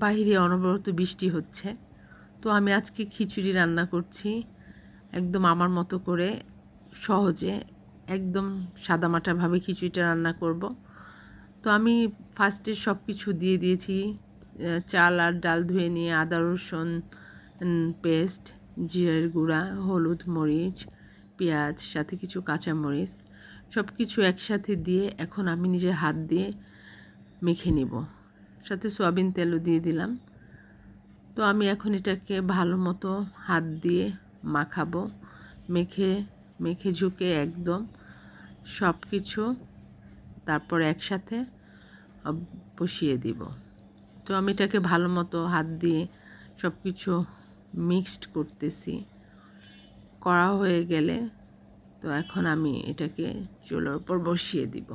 বাইরে অনবরত বৃষ্টি হচ্ছে, তো আমি আজকে খিচুড়ি রান্না করছি একদম আমার মতো করে, সহজে, একদম সাদামাটাভাবে খিচুড়িটা রান্না করব। তো আমি ফার্স্টে সব কিছু দিয়ে দিয়েছি, চাল আর ডাল ধুয়ে নিয়ে আদা রসুন পেস্ট, জিরের গুঁড়া, হলুদ, মরিচ, পেঁয়াজ, সাথে কিছু কাঁচামরিচ, সব কিছু একসাথে দিয়ে এখন আমি নিজের হাত দিয়ে মেখে নিব। সাথে সয়াবিন তেলও দিয়ে দিলাম। তো আমি এখন এটাকে ভালো মতো হাত দিয়ে মাখাবো, মেখে মেখে ঝুঁকে একদম সব কিছু তারপর একসাথে বসিয়ে দিব। তো আমি এটাকে ভালো মতো হাত দিয়ে সব কিছু মিক্সড করতেছি। করা হয়ে গেলে তো এখন আমি এটাকে চুলার উপর বসিয়ে দিব।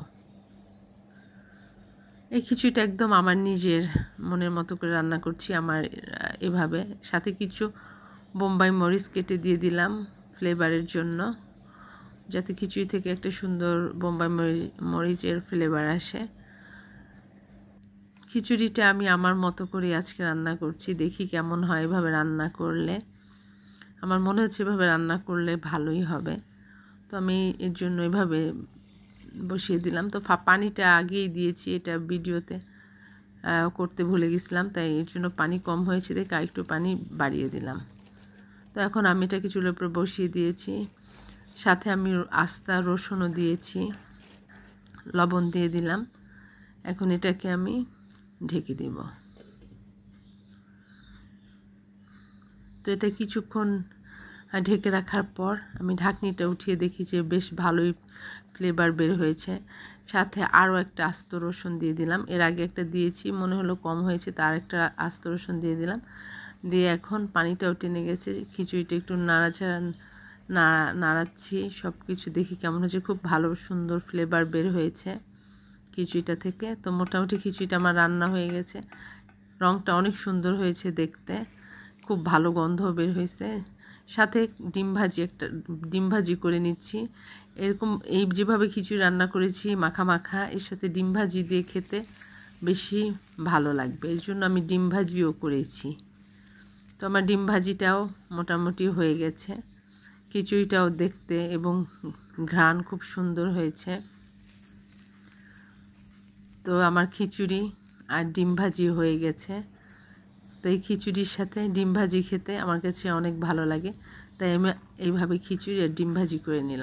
এই খিচুড়িটা একদম আমার নিজের মনের মতো করে রান্না করছি, আমার এভাবে। সাথে কিছু বোম্বাই মরিচ কেটে দিয়ে দিলাম ফ্লেভারের জন্য, যাতে খিচুড়ি থেকে একটা সুন্দর বোম্বাই মরিচের ফ্লেভার আসে। খিচুড়িটা আমি আমার মতো করে আজকে রান্না করছি, দেখি কেমন হয়। এভাবে রান্না করলে আমার মনে হচ্ছে এভাবে রান্না করলে ভালোই হবে। তো আমি এর জন্য এভাবে বসিয়ে দিলাম। তো পানিটা আগেই দিয়েছি, এটা ভিডিওতে করতে ভুলে গেছিলাম, তাই এর জন্য পানি কম হয়েছে দেখে আরেকটু পানি বাড়িয়ে দিলাম। তো এখন আমি এটাকে চুলার উপর বসিয়ে দিয়েছি, সাথে আমি আস্তা রসুনও দিয়েছি, লবণ দিয়ে দিলাম। এখন এটাকে আমি ঢেকে দেব। তো এটা কিছুক্ষণ ঢেকে রাখার পর আমি ঢাকনিটা উঠিয়ে দেখি যে বেশ ভালোই ফ্লেভার বের হয়েছে। সাথে আরও একটা আস্ত রসুন দিয়ে দিলাম, এর আগে একটা দিয়েছি, মনে হলো কম হয়েছে, তার একটা আস্ত রসুন দিয়ে দিলাম। দিয়ে এখন পানিটাও টেনে গেছে, খিচুড়িটা একটু নাড়াচ্ছি, সব কিছু দেখি কেমন হয়েছে। খুব ভালো সুন্দর ফ্লেভার বের হয়েছে খিচুড়িটা থেকে। তো মোটামুটি খিচুড়িটা আমার রান্না হয়ে গেছে, রঙটা অনেক সুন্দর হয়েছে দেখতে, খুব ভালো গন্ধ বের হয়েছে। সাথে ডিম ভাজি করে নিচ্ছি। এরকম যেভাবে খিচুড়ি রান্না করেছি মাখা মাখা, এর সাথে ডিম ভাজি দিয়ে খেতে বেশি ভালো লাগবে, এর জন্য আমি ডিম ভাজিও করেছি। তো আমার ডিম ভাজিটাও মোটামুটি হয়ে গেছে, খিচুড়িটাও দেখতে এবং ঘ্রাণ খুব সুন্দর হয়েছে। তো আমার খিচুড়ি আর ডিম ভাজি হয়ে গেছে। তো এই খিচুড়ির সাথে ডিম ভাজি খেতে আমার কাছে অনেক ভালো লাগে, তাই আমি এইভাবে খিচুড়ি আর ডিম ভাজি করে নিলাম।